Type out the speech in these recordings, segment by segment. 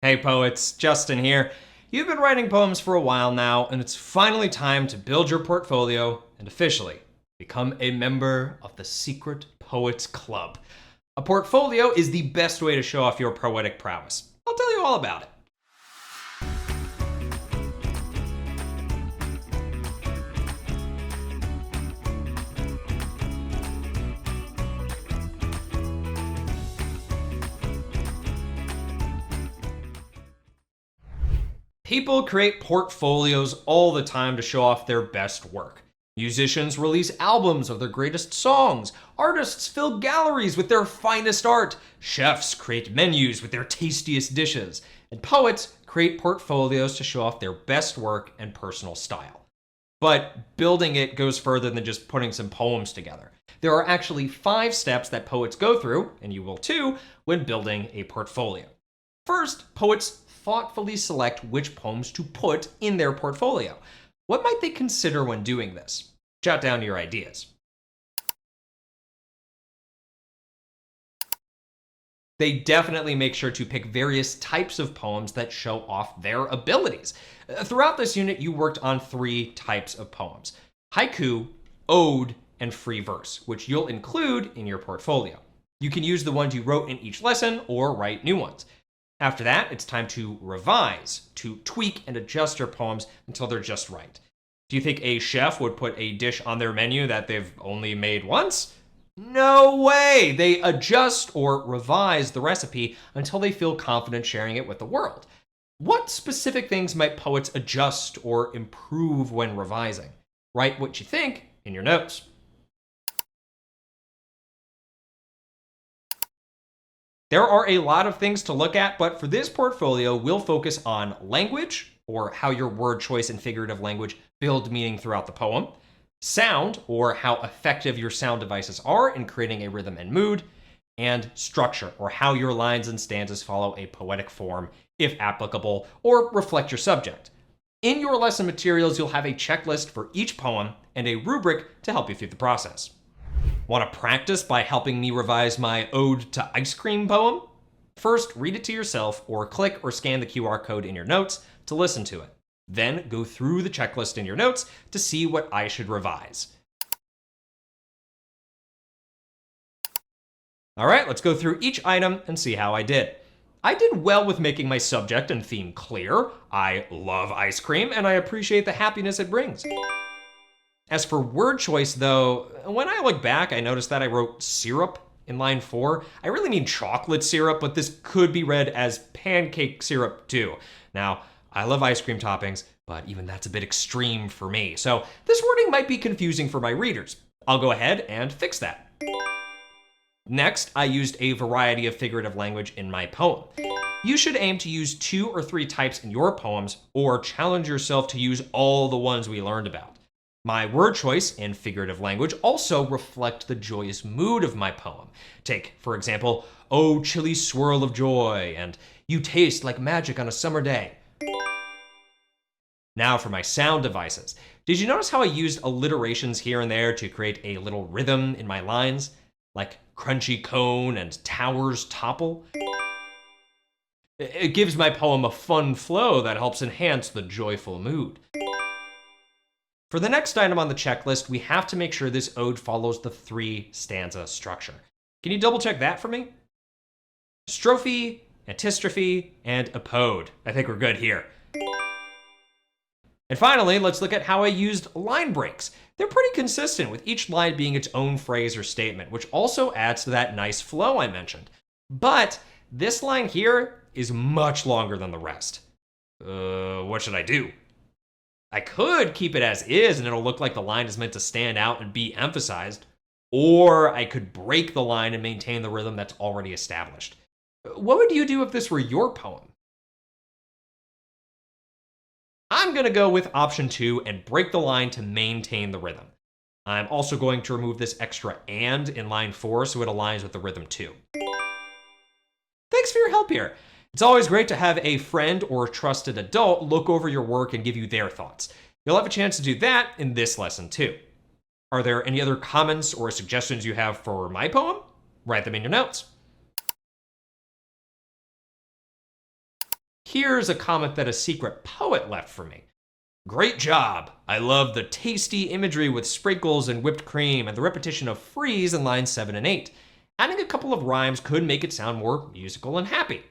Hey poets, Justin here. You've been writing poems for a while now, and it's finally time to build your portfolio and officially become a member of the Secret Poets Club. A portfolio is the best way to show off your poetic prowess. I'll tell you all about it. People create portfolios all the time to show off their best work. Musicians release albums of their greatest songs. Artists fill galleries with their finest art. Chefs create menus with their tastiest dishes. And poets create portfolios to show off their best work and personal style. But building it goes further than just putting some poems together. There are actually 5 steps that poets go through, and you will too, when building a portfolio. First, poets thoughtfully select which poems to put in their portfolio. What might they consider when doing this? Jot down your ideas. They definitely make sure to pick various types of poems that show off their abilities. Throughout this unit, you worked on 3 types of poems: haiku, ode, and free verse, which you'll include in your portfolio. You can use the ones you wrote in each lesson or write new ones. After that, it's time to revise, to tweak and adjust your poems until they're just right. Do you think a chef would put a dish on their menu that they've only made once? No way! They adjust or revise the recipe until they feel confident sharing it with the world. What specific things might poets adjust or improve when revising? Write what you think in your notes. There are a lot of things to look at, but for this portfolio, we'll focus on language, or how your word choice and figurative language build meaning throughout the poem; sound, or how effective your sound devices are in creating a rhythm and mood; and structure, or how your lines and stanzas follow a poetic form, if applicable, or reflect your subject. In your lesson materials, you'll have a checklist for each poem and a rubric to help you through the process. Want to practice by helping me revise my Ode to Ice Cream poem? First, read it to yourself or click or scan the QR code in your notes to listen to it. Then go through the checklist in your notes to see what I should revise. All right, let's go through each item and see how I did. I did well with making my subject and theme clear. I love ice cream and I appreciate the happiness it brings. As for word choice, though, when I look back, I noticed that I wrote syrup in line 4. I really mean chocolate syrup, but this could be read as pancake syrup too. Now, I love ice cream toppings, but even that's a bit extreme for me. So this wording might be confusing for my readers. I'll go ahead and fix that. Next, I used a variety of figurative language in my poem. You should aim to use 2 or 3 types in your poems, or challenge yourself to use all the ones we learned about. My word choice and figurative language also reflect the joyous mood of my poem. Take, for example, "Oh, chilly swirl of joy," and "You taste like magic on a summer day." Now for my sound devices. Did you notice how I used alliterations here and there to create a little rhythm in my lines? Like crunchy cone and towers topple? It gives my poem a fun flow that helps enhance the joyful mood. For the next item on the checklist, we have to make sure this ode follows the 3-stanza structure. Can you double check that for me? Strophe, antistrophe, and epode. I think we're good here. And finally, let's look at how I used line breaks. They're pretty consistent, with each line being its own phrase or statement, which also adds to that nice flow I mentioned. But this line here is much longer than the rest. What should I do? I could keep it as is and it'll look like the line is meant to stand out and be emphasized, or I could break the line and maintain the rhythm that's already established. What would you do if this were your poem? I'm going to go with option 2 and break the line to maintain the rhythm. I'm also going to remove this extra "and" in line 4 so it aligns with the rhythm too. Thanks for your help here. It's always great to have a friend or trusted adult look over your work and give you their thoughts. You'll have a chance to do that in this lesson too. Are there any other comments or suggestions you have for my poem? Write them in your notes. Here's a comment that a secret poet left for me. Great job. I love the tasty imagery with sprinkles and whipped cream and the repetition of freeze in lines 7 and 8. Adding a couple of rhymes could make it sound more musical and happy.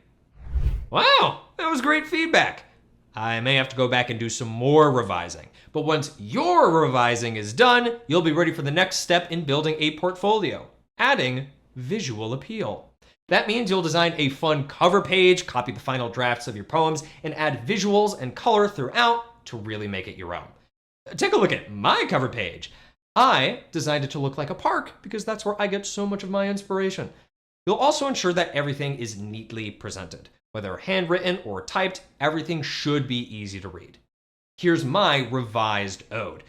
Wow, that was great feedback. I may have to go back and do some more revising. But once your revising is done, you'll be ready for the next step in building a portfolio, adding visual appeal. That means you'll design a fun cover page, copy the final drafts of your poems, and add visuals and color throughout to really make it your own. Take a look at my cover page. I designed it to look like a park because that's where I get so much of my inspiration. You'll also ensure that everything is neatly presented. Whether handwritten or typed, everything should be easy to read. Here's my revised ode.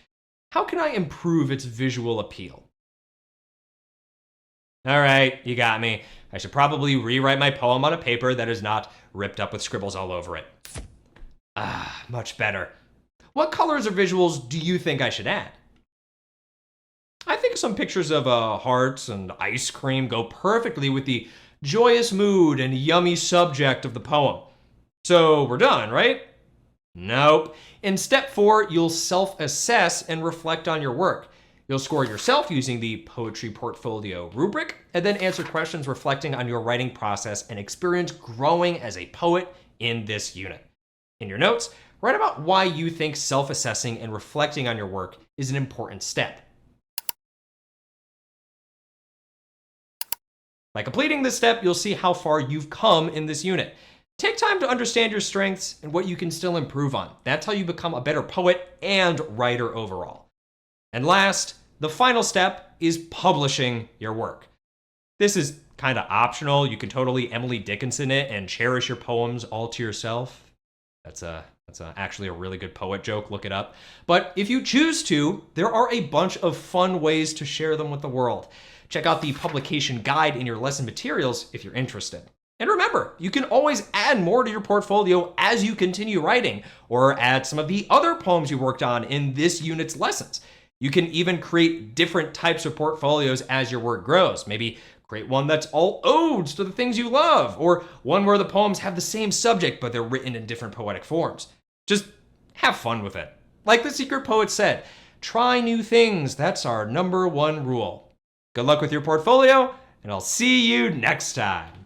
How can I improve its visual appeal? All right, you got me. I should probably rewrite my poem on a paper that is not ripped up with scribbles all over it. Much better. What colors or visuals do you think I should add? I think some pictures of hearts and ice cream go perfectly with the joyous mood and yummy subject of the poem. So we're done, right? Nope. In step 4, you'll self-assess and reflect on your work. You'll score yourself using the Poetry Portfolio rubric, and then answer questions reflecting on your writing process and experience growing as a poet in this unit. In your notes, write about why you think self-assessing and reflecting on your work is an important step. By completing this step, you'll see how far you've come in this unit. Take time to understand your strengths and what you can still improve on. That's how you become a better poet and writer overall. And last, the final step is publishing your work. This is kind of optional. You can totally Emily Dickinson it and cherish your poems all to yourself. That's actually a really good poet joke. Look it up. But if you choose to, there are a bunch of fun ways to share them with the world. Check out the publication guide in your lesson materials if you're interested. And remember, you can always add more to your portfolio as you continue writing, or add some of the other poems you worked on in this unit's lessons. You can even create different types of portfolios as your work grows. Maybe create one that's all odes to the things you love, or one where the poems have the same subject, but they're written in different poetic forms. Just have fun with it. Like the secret poet said, try new things. That's our #1 rule. Good luck with your portfolio, and I'll see you next time.